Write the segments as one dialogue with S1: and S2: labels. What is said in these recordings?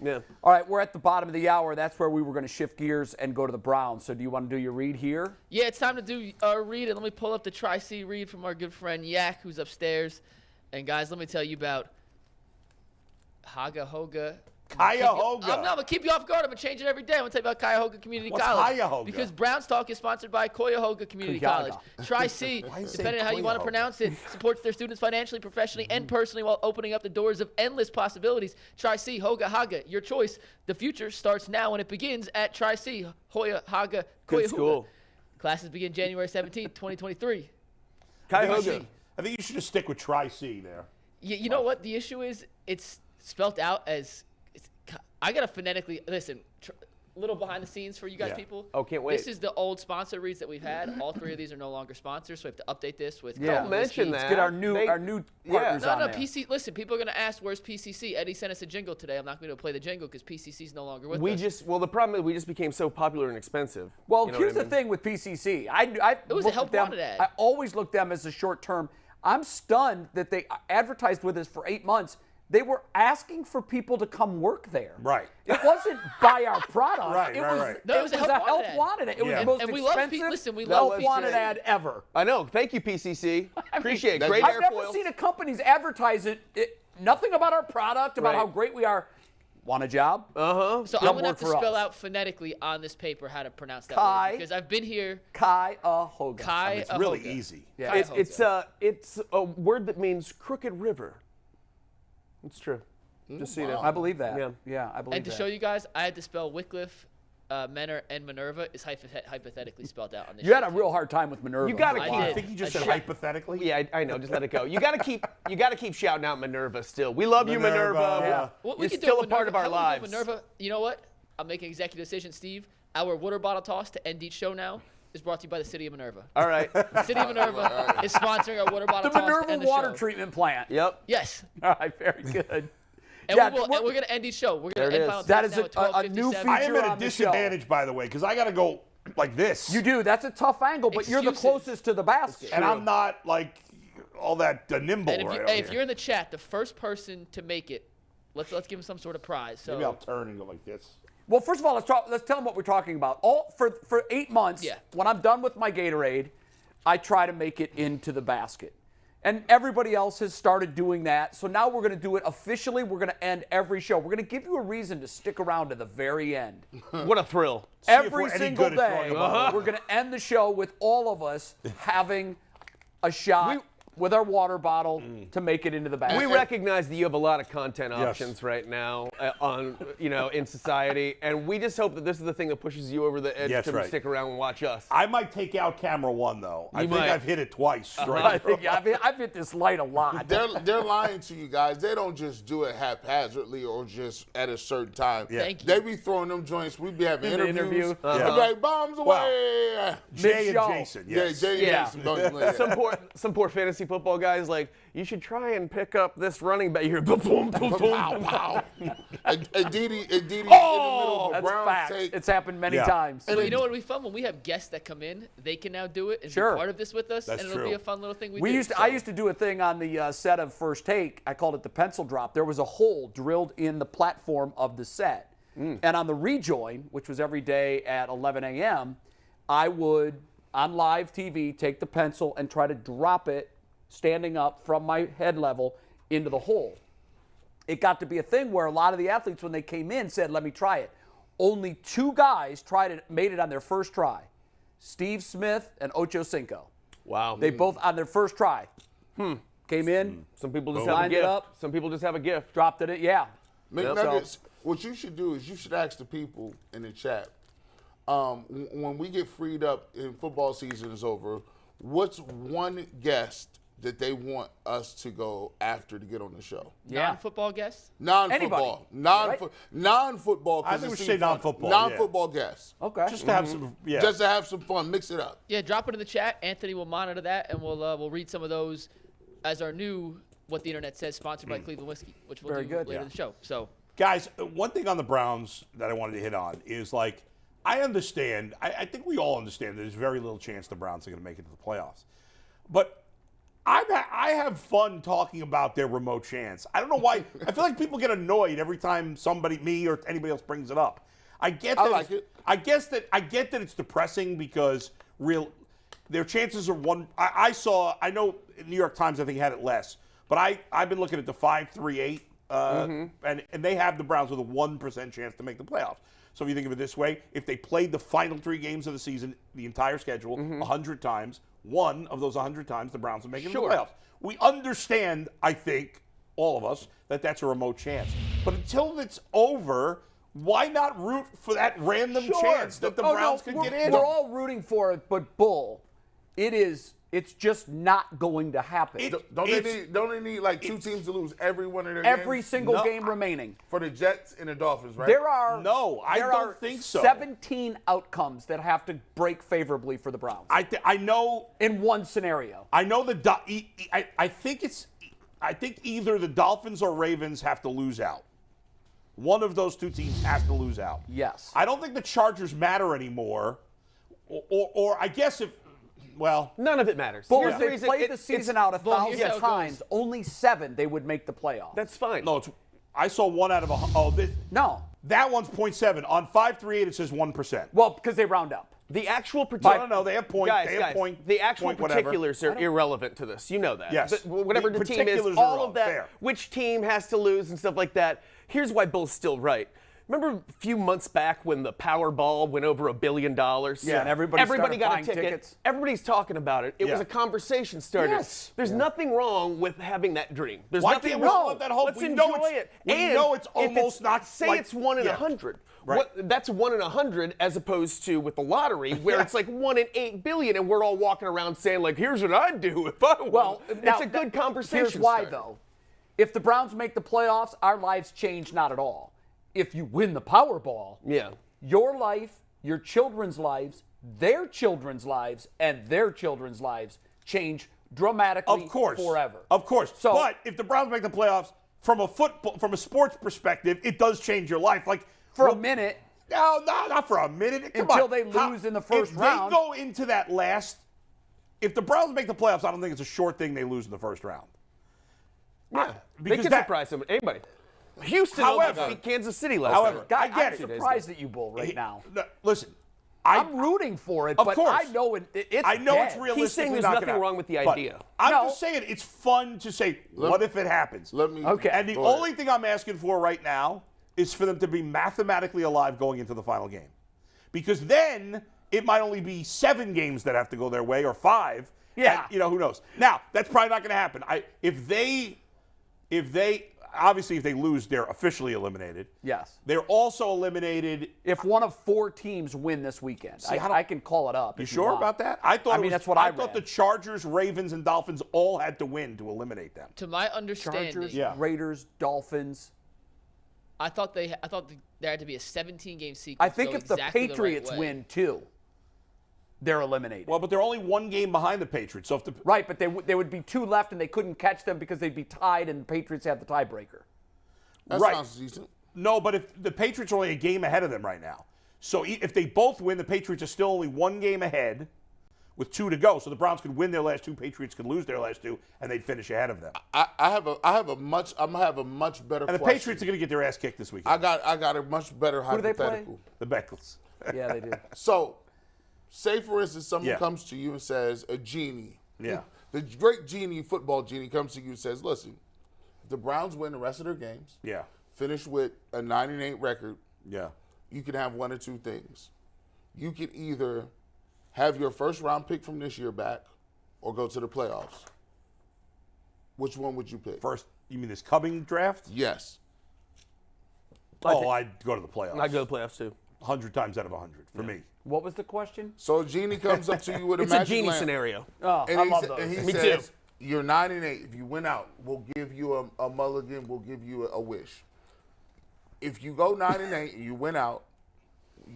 S1: Yeah.
S2: All right, we're at the bottom of the hour. That's where we were going to shift gears and go to the Browns. So do you want to do your read here?
S3: Yeah, it's time to do our read. And let me pull up the Tri-C read from our good friend Yak, who's upstairs. And, guys, let me tell you about Hoga.
S4: Cuyahoga.
S3: I'm going to keep you off guard. I'm going to change it every day. I'm going to tell you about Cuyahoga Community
S4: What's
S3: College.
S4: Cuyahoga?
S3: Because Browns Talk is sponsored by Cuyahoga Community College. Tri-C, depending on how you want to pronounce it, supports their students financially, professionally, and personally while opening up the doors of endless possibilities. Tri-C, Hoga, Haga, your choice. The future starts now and it begins at Tri-C, Hoya, Haga,
S1: Good
S3: Cuyahoga.
S1: school.
S3: Classes begin January 17th, 2023.
S1: Cuyahoga.
S4: I think you should just stick with Tri-C there.
S3: You know what? The issue is it's spelt out as I got to phonetically listen. Little behind the scenes for you guys people.
S1: Oh, can't wait.
S3: This is the old sponsor reads that we've had. All three of these are no longer sponsors, so we have to update this with.
S1: Don't mention that.
S2: Let's get our new partners on there.
S3: PC. Listen, people are going to ask, "Where's PCC?" Eddie sent us a jingle today. I'm not going to play the jingle because PCC's no longer with us.
S1: Well, the problem is we just became so popular and expensive.
S2: Well,
S1: You know
S2: here's
S1: what I
S2: the
S1: mean?
S2: thing with PCC.
S3: It was a help wanted ad.
S2: I always looked at them as a short term. I'm stunned that they advertised with us for 8 months. They were asking for people to come work there.
S4: Right.
S2: It wasn't buy our product.
S4: Right,
S2: it
S4: right,
S2: was,
S4: right.
S3: No,
S2: it was a help wanted ad. It was
S4: Yeah.
S2: the most
S3: And we love
S2: expensive
S3: listen, we
S2: help
S3: love
S2: wanted
S3: PCC.
S2: ad ever.
S1: I know. Thank you, PCC. Appreciate it. Great
S2: I've never
S1: airfoils.
S2: seen a company's advertise it. Nothing about our product, about
S1: Right.
S2: how great we are. Want a job?
S1: Uh-huh.
S3: So
S2: Come
S3: I'm going to have
S2: work
S3: to
S2: for
S3: spell
S2: us.
S3: out phonetically on this paper how to pronounce that
S2: Kai.
S3: word because I've been here.
S2: Cuyahoga.
S4: It's really easy.
S2: Yeah.
S1: It's a word that means crooked river. It's true. Just so you know.
S2: I believe that.
S1: Yeah.
S2: Yeah, I believe
S3: And to
S2: that.
S3: show you guys, I had to spell Wycliffe, Menor, and Minerva is hypothetically spelled out on this.
S2: You had
S3: sheet,
S2: a
S3: too.
S2: real hard time with Minerva.
S1: You gotta
S3: I
S1: keep.
S4: I
S3: did.
S4: think you just
S3: I
S4: said
S3: should-
S4: hypothetically.
S1: Yeah, I know. Just let it go. You gotta keep shouting out Minerva. Still, we love you,
S4: Minerva,
S1: Minerva.
S4: yeah.
S3: What
S1: You're
S3: could do
S1: still a
S3: with
S1: part of
S3: Minerva-
S1: our
S3: how would we do
S1: lives.
S3: Minerva, you know what? I'm making an executive decision, Steve. Our water bottle toss to end each show now is brought to you by the City of Minerva.
S1: All right.
S3: The City of Minerva is sponsoring our water bottle
S2: The
S3: toss to
S2: Minerva
S3: end the
S2: water
S3: show.
S2: treatment plant.
S1: Yep.
S3: Yes.
S2: All right, very good.
S3: And,
S2: Yeah,
S3: and we're going to end each show. We're
S1: There
S3: going to
S1: it
S3: end
S1: is.
S3: Final
S2: That
S3: Takes
S2: is
S3: now at
S2: a new
S3: 12:57.
S2: feature.
S4: I am at
S2: on
S4: a
S2: the
S4: disadvantage, by the way, because I got to go like this.
S2: You do. That's a tough angle, but you're the
S3: Excuses.
S2: closest to the basket.
S4: And I'm not like all that nimble
S3: And if,
S4: right
S3: you,
S4: over
S3: hey, if
S4: here.
S3: you're in the chat, the first person to make it, let's give him some sort of prize. So
S4: Maybe I'll turn and go like this.
S2: Well, first of all, let's tell them what we're talking about. For 8 months,
S3: Yeah.
S2: when I'm done with my Gatorade, I try to make it into the basket. And everybody else has started doing that. So now we're going to do it officially. We're going to end every show. We're going to give you a reason to stick around to the very end.
S1: What a thrill.
S4: See if
S2: Every
S4: we're any
S2: single
S4: good at
S2: day,
S4: throwing a ball.
S2: we're going to end the show with all of us having a shot with our water bottle to make it into the basket.
S1: We recognize that you have a lot of content
S4: Yes.
S1: options right now in society, and we just hope that this is the thing that pushes you over the edge
S4: Yes,
S1: to
S4: right.
S1: stick around and watch us.
S4: I might take out camera one, though. I think
S1: might.
S4: I've hit it twice. Straight
S2: I think I've hit this light a lot.
S5: They're lying to you guys. They don't just do it haphazardly or just at a certain time.
S4: Yeah.
S3: Thank you.
S5: They be throwing them joints. We be having
S2: In the
S5: interviews.
S2: interview.
S5: They be like, bombs away.
S4: Jay and
S2: Mid-show.
S4: Jason, yes.
S5: Yeah, Jay
S1: Yeah.
S5: Jason, don't you
S1: Some poor fantasy football guys like, you should try and pick up this running back here. Boom, boom, boom, boom.
S5: Pow. And Didi in the middle of a
S2: That's
S5: Browns
S2: facts.
S5: take.
S2: It's happened many
S4: Yeah.
S2: times.
S3: But you know what would be fun? When we have guests that come in, they can now do it and
S2: Sure.
S3: be part of this with us,
S4: That's
S3: and it'll
S4: true.
S3: be a fun little thing we
S2: We
S3: do.
S2: used to,
S3: So-
S2: I used to do a thing on the set of First Take. I called it the pencil drop. There was a hole drilled in the platform of the set. And on the rejoin, which was every day at 11 a.m., I would, on live TV, take the pencil and try to drop it standing up from my head level into the hole. It got to be a thing where a lot of the athletes, when they came in, said, let me try it. Only 2 guys tried it, made it on their first try. Steve Smith and Ocho Cinco.
S1: Wow.
S2: They both on their first try. Came in,
S1: Some people just have a
S2: Lined it
S1: gift.
S2: up.
S1: Some people just have a gift.
S2: dropped it. Yeah.
S5: McNuggets, what you should do is you should ask the people in the chat, when we get freed up and football season is over, what's one guest that they want us to go after to get on the show?
S3: Non-football guests?
S5: Non-football.
S2: Anybody.
S5: Non-football. 'cause
S4: I think
S5: it
S4: we should
S5: seems
S4: say
S5: fun.
S4: non-football, yeah.
S5: Non-football guests.
S2: Okay.
S4: Just to have some, yeah.
S5: Just to have some fun. Mix it up.
S3: Yeah, drop it in the chat. Anthony will monitor that, and we'll read some of those as our new What the Internet Says, sponsored by Cleveland Whiskey, which we'll
S2: Very
S3: do
S2: good.
S3: later in the show. So
S4: Guys, one thing on the Browns that I wanted to hit on is like, I understand, I think we all understand there's very little chance the Browns are going to make it to the playoffs. But I have fun talking about their remote chance. I don't know why. I feel like people get annoyed every time me or anybody else brings it up. I get that.
S5: I like it.
S4: I get that it's depressing because their chances are one. I know New York Times I think had it less, but I've been looking at the 5-3-8, and they have the Browns with a 1% chance to make the playoffs. So if you think of it this way, if they played the final 3 games of the season, the entire schedule, 100 times, one of those 100 times the Browns will make it to the playoffs. We understand, I think, all of us, that that's a remote chance. But until it's over, why not root for that random chance that the Browns could get in?
S2: We're all rooting for it, but Bull, it's just not going to happen.
S5: Don't they need like 2 teams to lose every one of their
S2: Every
S5: games?
S2: single game remaining.
S5: For the Jets and the Dolphins, right?
S4: I don't think so.
S2: 17 outcomes that have to break favorably for the Browns.
S4: I know
S2: in one scenario.
S4: I know I think either the Dolphins or Ravens have to lose out. One of those 2 teams has to lose out.
S2: Yes.
S4: I don't think the Chargers matter anymore. Or I guess
S1: none of it matters.
S2: Bull, if they played the season out 1,000 times, only 7 they would make the playoffs.
S1: That's fine.
S4: No, I saw 1 out of
S2: no.
S4: That one's 0.7. On 538 it says 1%.
S2: Well, because they round up.
S1: The actual particulars.
S4: No, they have point.
S1: The actual particulars are irrelevant to this. You know that.
S4: Yes.
S1: Whatever the team is, all of that, fair. Which team has to lose and stuff like that. Here's why Bill's still right. Remember a few months back when the Powerball went over $1 billion?
S2: Yeah, and everybody
S1: got
S2: buying
S1: a ticket.
S2: Tickets.
S1: Everybody's talking about it. It was a conversation starter.
S4: Yes.
S1: There's nothing wrong with having that dream. There's
S4: Why
S1: nothing
S4: can't we
S1: wrong.
S4: let that hope?
S1: Let's
S4: We
S1: enjoy
S4: know it's-
S1: it.
S4: we
S1: And
S4: know it's
S1: if
S4: almost not
S1: say
S4: like-
S1: it's 1 in 100.
S4: Right.
S1: That's 1 in 100 as opposed to with the lottery where it's like 1 in 8 billion, and we're all walking around saying like, "Here's what I'd do if I won."
S2: Well,
S1: it's a good conversation.
S2: Here's why,
S1: starter.
S2: though. If the Browns make the playoffs, our lives change not at all. If you win the Powerball, your life, your children's lives, their children's lives, and their children's lives change dramatically forever.
S4: Of course.
S2: So,
S4: but if the Browns make the playoffs, from a sports perspective, it does change your life. Like
S2: for a minute.
S4: No, not for a minute.
S2: Until they lose in the first round.
S4: If they go into that if the Browns make the playoffs, I don't think it's a short thing they lose in the first round.
S1: Yeah, they can surprise anybody. Houston almost beat Kansas City last
S4: However,
S1: night.
S4: I get
S2: I'm surprised at you, Bull, right now.
S4: Listen,
S2: I'm rooting for it,
S4: of
S2: but
S4: course.
S2: I know it's
S4: it's realistic.
S1: He's saying there's nothing wrong with the idea.
S4: I'm just saying it's fun to say, what if it happens? And the only thing I'm asking for right now is for them to be mathematically alive going into the final game. Because then it might only be 7 games that have to go their way or 5.
S2: Yeah.
S4: And, who knows? Now, that's probably not going to happen. If they obviously, if they lose, they're officially eliminated.
S2: Yes.
S4: They're also eliminated
S2: if one of 4 teams win this weekend. I can call it up.
S4: You sure about that? I thought I thought the Chargers, Ravens, and Dolphins all had to win to eliminate them.
S3: To my understanding,
S2: Chargers, Raiders, Dolphins.
S3: I thought there had to be a 17-game sequence.
S2: I think if the Patriots win too, they're eliminated.
S4: Well, but they're only 1 game behind the Patriots. So if
S2: right, but they would be 2 left, and they couldn't catch them because they'd be tied, and the Patriots have the tiebreaker.
S5: That sounds decent.
S4: No, but if the Patriots are only a game ahead of them right now, so if they both win, the Patriots are still only 1 game ahead, with 2 to go. So the Browns could win their last 2, Patriots could lose their last 2, and they'd finish ahead of them.
S5: I'm gonna have a much better.
S4: And the Patriots are gonna get their ass kicked this weekend.
S5: I got a much better hypothetical.
S4: The Bengals.
S2: Yeah, they do.
S5: So, say for instance, someone comes to you and says, a genie.
S4: Yeah.
S5: The great genie, football genie, comes to you and says, listen, if the Browns win the rest of their games, finish with a 9-8 record, you can have one or 2 things. You can either have your first round pick from this year back or go to the playoffs. Which one would you pick?
S4: First, you mean this coming draft?
S5: Yes.
S4: I'd go to the playoffs.
S1: I'd go to the playoffs too.
S4: 100 times out of 100 for me.
S2: What was the question?
S5: So a genie comes up to you with a
S1: It's
S5: magic
S1: a genie
S5: lamp,
S1: scenario.
S2: Oh,
S5: and
S2: I
S5: he
S2: love
S5: sa-
S2: those.
S5: and he
S1: Me
S5: says,
S1: too.
S5: you're 9-8. If you win out, we'll give you a mulligan. We'll give you a wish. If you go 9-8 and you win out,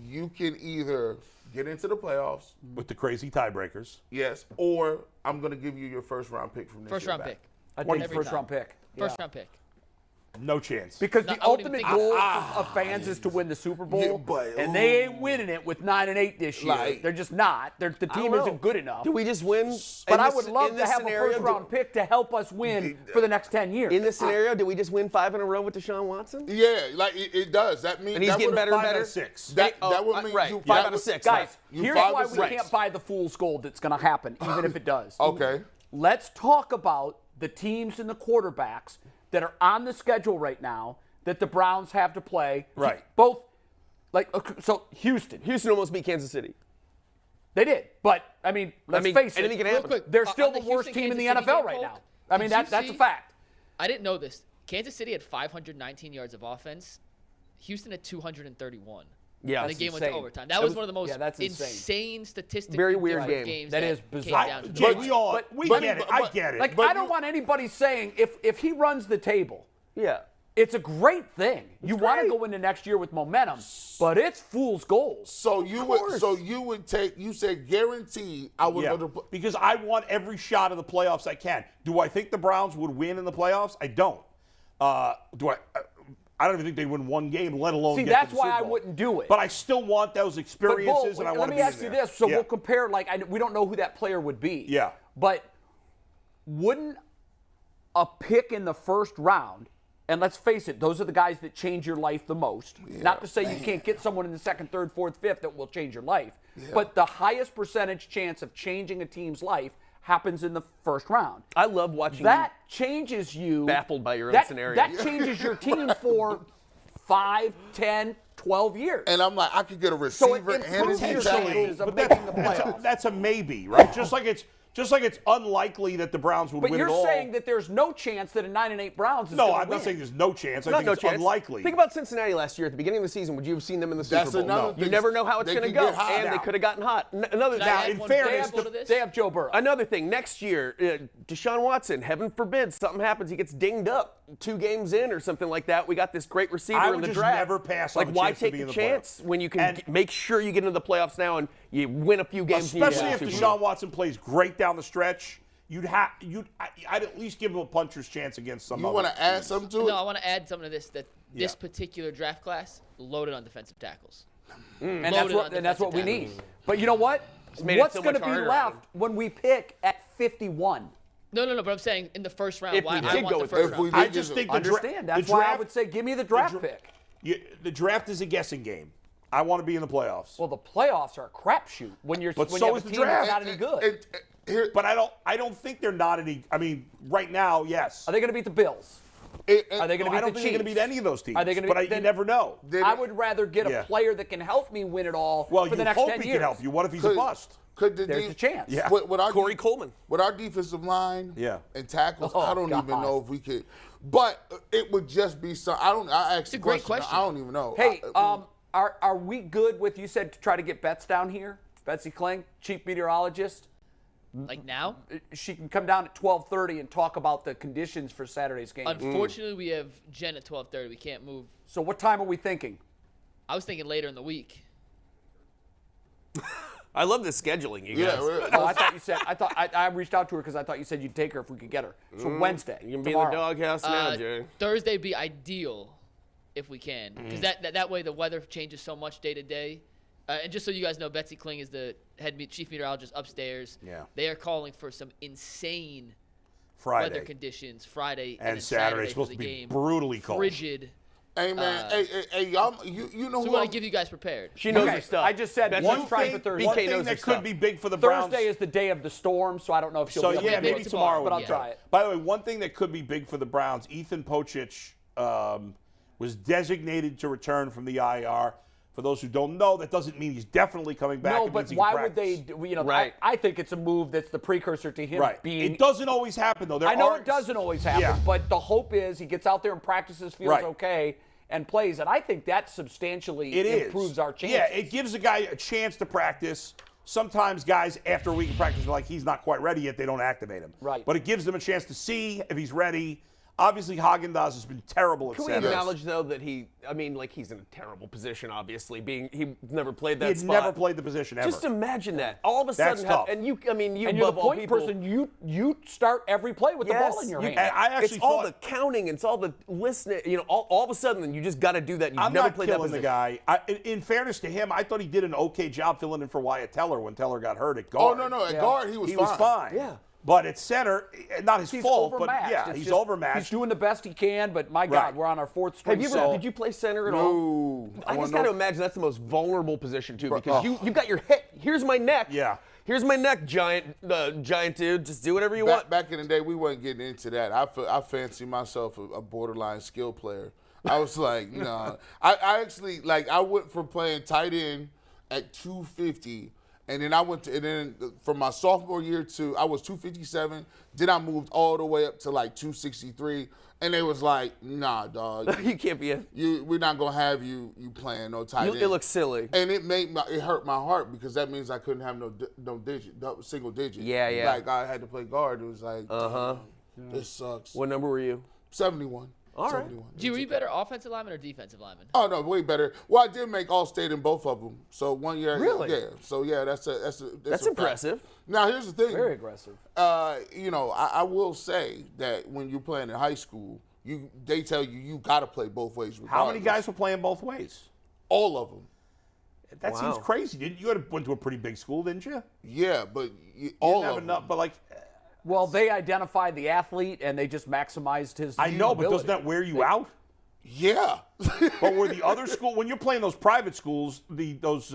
S5: you can either get into the playoffs
S4: With the crazy tiebreakers.
S5: yes, or I'm going to give you your first round pick from this
S3: First
S5: year
S3: round
S5: back.
S3: pick.
S2: I think
S3: Every
S2: first
S3: time.
S2: round pick.
S3: First round pick.
S4: No chance.
S2: Because
S3: No,
S2: the
S3: I wouldn't even
S2: ultimate
S3: think
S2: goal of fans is to win the Super Bowl,
S5: Yeah, but-
S2: and they ain't winning it with 9-8 this year.
S5: Like-
S2: They're just not. The team isn't good enough.
S1: Do we just win?
S2: But
S1: in
S2: I
S1: this-
S2: would love
S1: in
S2: to
S1: this
S2: have a
S1: scenario,
S2: first-round pick to help us win for the next 10 years.
S1: In this scenario, do we just win 5 in a row with Deshaun Watson?
S5: Yeah, like it does. That means
S1: And he's
S5: that
S1: getting
S5: would've-
S1: better and
S4: 5 out
S1: better.
S4: of 6.
S5: That
S1: Oh,
S5: would mean
S1: right.
S5: you
S1: 5 out of 6.
S2: Guys,
S5: You
S2: here's
S5: 5
S2: why
S5: or
S2: we
S5: 6.
S2: can't buy the fool's gold that's going to happen, even if it does.
S5: Okay.
S2: Let's talk about the teams and the quarterbacks that are on the schedule right now that the Browns have to play.
S4: Right.
S2: Both, so Houston.
S1: Houston almost beat Kansas City.
S2: They did. But, I mean, let's face it.
S1: anything can
S3: Real
S1: happen.
S3: quick,
S2: They're still
S3: on
S2: the worst team in the
S3: Houston-Kansas City
S2: NFL
S3: game,
S2: right
S3: Polk,
S2: now. I mean,
S3: did you
S2: that's a
S3: see-
S2: fact.
S3: I didn't know this. Kansas City had 519 yards of offense. Houston had 231.
S1: Yeah,
S3: And the
S1: that's
S3: game went to
S2: insane.
S3: overtime. That was one of the most
S2: yeah, that's
S3: insane statistically
S1: Very weird
S3: different
S1: game.
S3: games
S2: That is
S3: came
S2: bizarre.
S3: down to the
S4: Jay,
S3: wire.
S4: we
S5: but-
S4: get it.
S5: but-
S4: I get it.
S2: Like,
S5: But
S2: I don't want anybody saying if he runs the table,
S1: Yeah.
S2: it's a great thing. You want to
S1: great.
S2: go into next year with momentum, but it's fool's gold.
S5: So you would take. You said guaranteed. I would
S4: Yeah,
S5: go to.
S4: because I want every shot of the playoffs I can. Do I think the Browns would win in the playoffs? I don't. I don't even think they'd win one game, let alone
S2: See,
S4: get
S2: that's
S4: to the
S2: why
S4: Super
S2: I
S4: Bowl.
S2: wouldn't do it.
S4: But I still want those
S2: But
S4: experiences,
S2: Bull,
S4: and I
S2: let
S4: want to
S2: me
S4: be
S2: ask
S4: in
S2: you
S4: there.
S2: this. So
S4: Yeah.
S2: we'll compare, we don't know who that player would be.
S4: Yeah.
S2: But wouldn't a pick in the first round, and let's face it, those are the guys that change your life the most. Not to say you can't get someone in the second, third, fourth, fifth that will change your life. But the highest percentage chance of changing a team's life happens in the first round.
S1: I love watching
S2: That changes you.
S1: Baffled by your own
S2: that,
S1: scenario.
S2: That changes your team for 5, 10, 12 years.
S5: And I'm like, I could get a
S2: So it
S5: receiver and
S2: improves
S5: his
S2: your
S5: tackle.
S2: chances of
S4: But
S2: making the playoffs.
S4: that's a maybe, right? Just like it's unlikely that the Browns would
S2: But
S4: win
S2: you're
S4: it all.
S2: saying that there's no chance that a 9-8 Browns is
S4: No,
S2: going to
S4: I'm
S2: win.
S4: not saying there's no chance. I
S1: Not
S4: think
S1: no
S4: it's
S1: chance.
S4: unlikely.
S1: Think about Cincinnati last year at the beginning of the season. Would you have seen them in the
S5: That's
S1: Super Bowl?
S5: another
S1: No.
S5: thing.
S1: You never know how it's
S5: They
S1: going to
S5: can
S1: go,
S5: get hot
S1: and they
S5: now.
S1: could have gotten hot. Another
S3: Can I
S1: now,
S3: add
S1: in
S3: one
S1: fairness,
S3: variable to this?
S2: They have Joe Burrow.
S1: another thing. Next year, Deshaun Watson. Heaven forbid something happens. He gets dinged up 2 games in or something like that. We got this great receiver
S4: I
S1: in
S4: would
S1: the
S4: just
S1: draft.
S4: never pass on
S1: Like,
S4: the
S1: why
S4: chance to
S1: take
S4: be
S1: the
S4: in the
S1: chance
S4: playoffs.
S1: when you can
S4: And-
S1: make sure you get into the playoffs now and you win a few games? and you
S4: Especially
S1: get
S4: if
S1: to the Super Bowl.
S4: Deshaun Watson plays great down the stretch, I'd at least give him a puncher's chance against some.
S5: You want to add something to it?
S3: No, I want to add something to this. That this
S4: Yeah.
S3: particular draft class loaded on defensive tackles.
S2: and
S3: Loaded on
S2: that's what we
S3: defensive
S2: need. But you know what?
S1: made it
S2: What's
S1: so
S2: going to
S1: much
S2: be
S1: harder
S2: left
S1: on him.
S2: when we pick at 51?
S3: No, but I'm saying in the first round.
S1: If
S3: Why
S1: we
S3: I
S1: did
S3: want
S1: go
S3: the
S1: with
S3: first
S5: if we
S3: round.
S5: did
S4: I just think the
S2: Understand. That's
S4: the
S2: why
S4: draft,
S2: I would say give me the draft pick.
S4: The draft is a guessing game. I want to be in the playoffs.
S2: Well, the playoffs are a crapshoot when you're
S4: But
S2: when
S4: so
S2: you
S4: is
S2: have a
S4: the
S2: team that's
S4: draft.
S2: not any good.
S4: But I don't think they're not any. I mean, right now, yes.
S2: Are they going to beat the Bills? Are they going to
S4: I
S2: beat
S4: don't
S2: the
S4: think they're going to
S2: Chiefs?
S4: beat any of those teams.
S2: Are they gonna
S4: but
S2: be-
S4: you
S2: then-
S4: never know.
S2: I would rather get
S4: Yeah.
S2: a player that can help me win it all
S4: Well,
S2: for the
S4: you
S2: next
S4: hope
S2: 10
S4: he
S2: years.
S4: can help you. What if he's a bust?
S5: Could the
S2: There's a chance.
S4: Yeah.
S5: With our
S1: Corey Coleman.
S5: With our defensive line
S4: Yeah.
S5: and tackles,
S2: Oh,
S5: I don't even
S2: God.
S5: know if we could. But it would just be some. I asked
S3: a great question.
S5: I don't even know.
S2: Hey, are we good with, you said to try to get Bets down here? Betsy Kling, chief meteorologist.
S3: Like now,
S2: She can come down at 12:30 and talk about the conditions for Saturday's game.
S3: unfortunately, we have Jen at 12:30. We can't move.
S2: So what time are we thinking?
S3: I was thinking later in the week.
S1: I love this scheduling, you
S5: yeah,
S1: guys.
S2: Oh, I thought you said. I reached out to her because I thought you said you'd take her if we could get her. So Wednesday.
S1: You can be
S2: tomorrow.
S1: in the doghouse now, Jay.
S3: Thursday would be ideal if we can, because that way the weather changes so much day to day. And just so you guys know, Betsy Kling is the chief meteorologist upstairs.
S4: Yeah.
S3: They are calling for some insane
S4: Friday
S3: weather conditions Friday
S4: and
S3: then
S4: Saturday
S3: for
S4: supposed
S3: the
S4: to be
S3: game.
S4: brutally cold.
S3: Frigid.
S5: hey man, hey, y'all, you know
S3: So we
S5: who?
S3: want
S5: I'm-
S3: to give you guys prepared.
S1: She knows
S2: Okay,
S1: her stuff.
S2: I just said
S1: That's
S2: one
S1: one
S2: try
S1: thing.
S2: for Thursday.
S4: One
S1: BK
S4: thing
S1: knows
S4: that
S1: her
S4: could
S1: stuff.
S4: be big for the Browns.
S2: Thursday is the day of the storm, so I don't know if she'll
S4: So
S2: be able
S4: yeah,
S2: to
S3: maybe
S2: do
S4: maybe
S2: it.
S4: tomorrow.
S2: But I'll
S4: would be
S2: try
S4: good.
S2: it.
S4: By the way, one thing that could be big for the Browns, Ethan Pocic was designated to return from the IR. For those who don't know, that doesn't mean he's definitely coming back.
S2: No,
S4: It
S2: but
S4: means he
S2: why
S4: can
S2: would they?
S4: practice.
S2: You know,
S1: Right.
S2: I think it's a move that's the precursor to him
S4: Right.
S2: being.
S4: It doesn't always happen though.
S2: I know it doesn't always happen,
S4: Yeah.
S2: but the hope is he gets out there and practices, feels
S4: Right.
S2: okay, and plays. And I think that substantially
S4: It
S2: improves
S4: is.
S2: our chances.
S4: Yeah, it gives a guy a chance to practice. Sometimes guys, after a week of practice, are like, he's not quite ready yet. They don't activate him.
S2: Right.
S4: But it gives them a chance to see if he's ready. Obviously, Haagen-Dazs has been terrible at
S1: Can we
S4: center.
S1: acknowledge, though, that he's in a terrible position, obviously, he's never played that
S4: He had
S1: spot.
S4: never played the position ever.
S1: Just imagine that. All of a
S4: That's
S1: sudden,
S4: tough.
S2: And you're the point person. You start every play with the ball in your hand.
S4: And I actually
S1: it's all the counting, it's all the listening. all of a sudden, you just got to do that. You've
S4: I'm
S1: never
S4: not
S1: played that
S4: killing the
S1: position.
S4: guy. In fairness to him, I thought he did an okay job filling in for Wyatt Teller when Teller got hurt at guard.
S5: Oh, no. At guard, he was
S4: He
S5: fine.
S4: was fine.
S1: Yeah.
S4: But at center, not his
S2: He's
S4: fault, but
S2: overmatched.
S4: yeah,
S2: It's
S4: he's
S2: just-
S4: overmatched.
S2: He's doing the best he can, but my God,
S4: Right.
S2: we're on our fourth string.
S1: Did you play center at all?
S5: No.
S1: I just got to imagine that's the most vulnerable position, too, because
S5: oh.
S1: you've got your head. Here's my neck.
S4: Yeah.
S1: Here's my neck, giant dude. Just do whatever you want.
S5: Back in the day, we weren't getting into that. I fancy myself a borderline skill player. I was like, no. I actually, I went from playing tight end at 250, and then I went to, and then from my sophomore year to, I was 257, then I moved all the way up to 263, and they was like, nah, dog.
S1: You can't be
S5: We're not going to have you playing no tight end.
S1: It looks silly.
S5: And it hurt my heart because that means I couldn't have single digit.
S1: Yeah.
S5: Like I had to play guard. It was like, this sucks.
S1: What number were you?
S5: 71.
S1: All right.
S5: 71.
S3: Were you better offensive lineman or defensive lineman?
S5: Oh no, way better. Well, I did make All-State in both of them. So 1 year.
S1: Really?
S5: Yeah. So yeah, that's
S1: That's impressive.
S5: Now here's the thing.
S2: Very aggressive.
S5: I will say that when you're playing in high school, they tell you got to play both ways.
S4: How many
S5: regardless.
S4: guys were playing both ways?
S5: All of them.
S4: That
S1: Wow.
S4: seems crazy. You went to a pretty big school, didn't you?
S5: Yeah, but
S4: You
S5: all
S4: didn't have
S5: of
S4: enough,
S5: them.
S4: but
S2: Well, they identified the athlete and they just maximized his.
S4: I know, but
S2: ability.
S4: doesn't that wear you out?
S5: Yeah.
S4: But were the other school when you're playing those private schools, those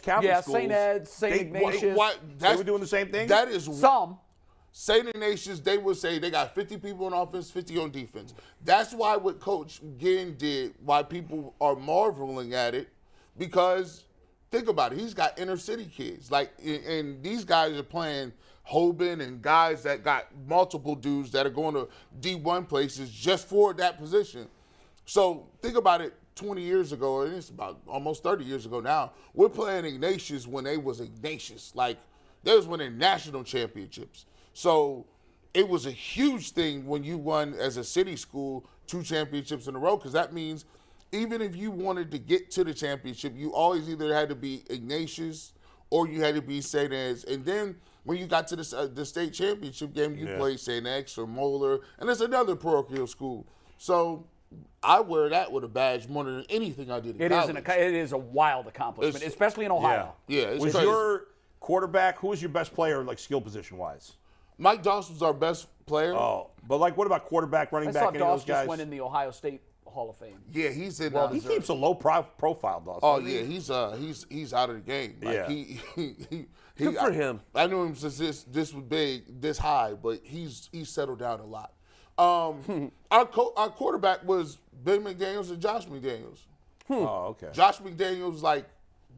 S4: Catholic
S2: Yeah,
S4: schools?
S2: St. Ed's, St. Ignatius.
S4: They were doing the same thing.
S5: That is
S2: Some.
S5: St. Ignatius, they would say they got 50 people on offense, 50 on defense. That's why what Coach Ginn did, why people are marveling at it, because think about it. He's got inner city kids. And these guys are playing Hoban and guys that got multiple dudes that are going to D1 places just for that position. So think about it 20 years ago, and it's about almost 30 years ago now. We're playing Ignatius when they was Ignatius. They was winning national championships. So it was a huge thing when you won as a city school 2 championships in a row, because that means even if you wanted to get to the championship, you always either had to be Ignatius or you had to be St. Ed's. And then when you got to the state championship game, you played St. X or Moeller, and it's another parochial school. So I wear that with a badge more than anything I did in college.
S2: It is a wild accomplishment, especially in Ohio.
S5: Yeah, it's
S4: was
S5: crazy.
S4: your quarterback? Who was your best player, skill position wise?
S5: Mike Dawson was our best player.
S4: Oh, but what about quarterback, running
S2: I
S4: back,
S2: saw
S4: any of those
S2: Doss
S4: guys?
S2: just went in the Ohio State Hall of Fame.
S5: Yeah, he's in.
S4: He keeps a low profile, Dawson.
S5: Oh yeah, he's out of the game.
S4: Yeah.
S1: Good for him.
S5: I knew him since this was big, this high, but he's settled down a lot. Our quarterback was Ben McDaniels and Josh McDaniels.
S4: Oh, okay.
S5: Josh McDaniels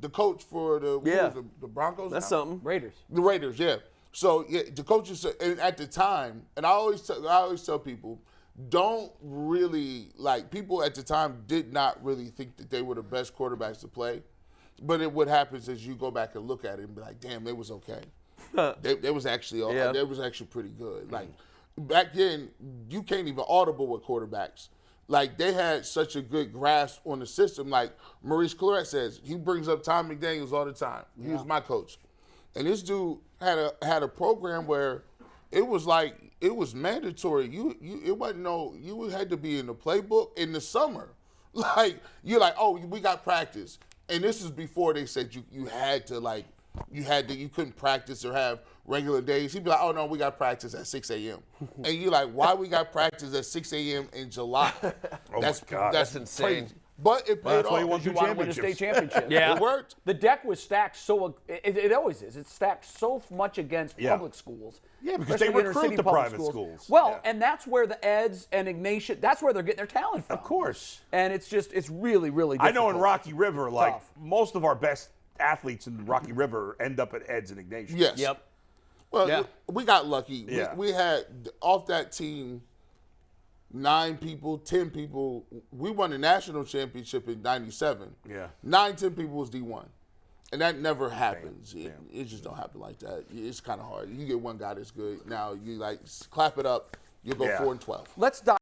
S5: the coach for the Broncos.
S1: That's
S5: now?
S1: something.
S2: Raiders.
S5: The Raiders, yeah. So yeah, the coaches, and at the time, and I always tell people, don't really people at the time did not really think that they were the best quarterbacks to play, but what happens is you go back and look at it and be like, damn, they was okay. they was actually pretty good. Back then, you can't even audible with quarterbacks. They had such a good grasp on the system. Maurice Clarett says, he brings up Tom McDaniels all the time. He was my coach. And this dude had a program where it was mandatory. You had to be in the playbook in the summer. We got practice. And this is before they said you couldn't practice or have regular days. He'd be like, oh no, we got practice at 6 a.m. And you're like, why we got practice at 6 a.m. in July?
S4: Oh my God.
S1: That's insane.
S5: Crazy. But it paid
S4: That's why
S5: off.
S4: you won
S2: You want to win a state championship.
S1: Yeah.
S5: It worked.
S2: The deck was stacked it always is. It's stacked so much against public schools.
S4: Yeah, because they
S2: especially
S4: recruit
S2: inner-city
S4: the
S2: public
S4: private schools.
S2: Well, and that's where the Eds and Ignatius, that's where they're getting their talent from.
S4: Of course.
S2: And it's really, really difficult.
S4: I know in Rocky River,
S2: Tough.
S4: most of our best athletes in Rocky River end up at Ed's and Ignatius.
S5: Yes.
S1: Yep.
S5: Well, we got lucky.
S4: Yeah.
S5: We had, off that team, 9 people, 10 people. We won the national championship in 97.
S4: Yeah.
S5: 9, 10 people was D1. And that never happens. It just don't happen like that. It's kind of hard. You get one guy that's good. Now you clap it up. you'll go 4-12.
S2: Let's dive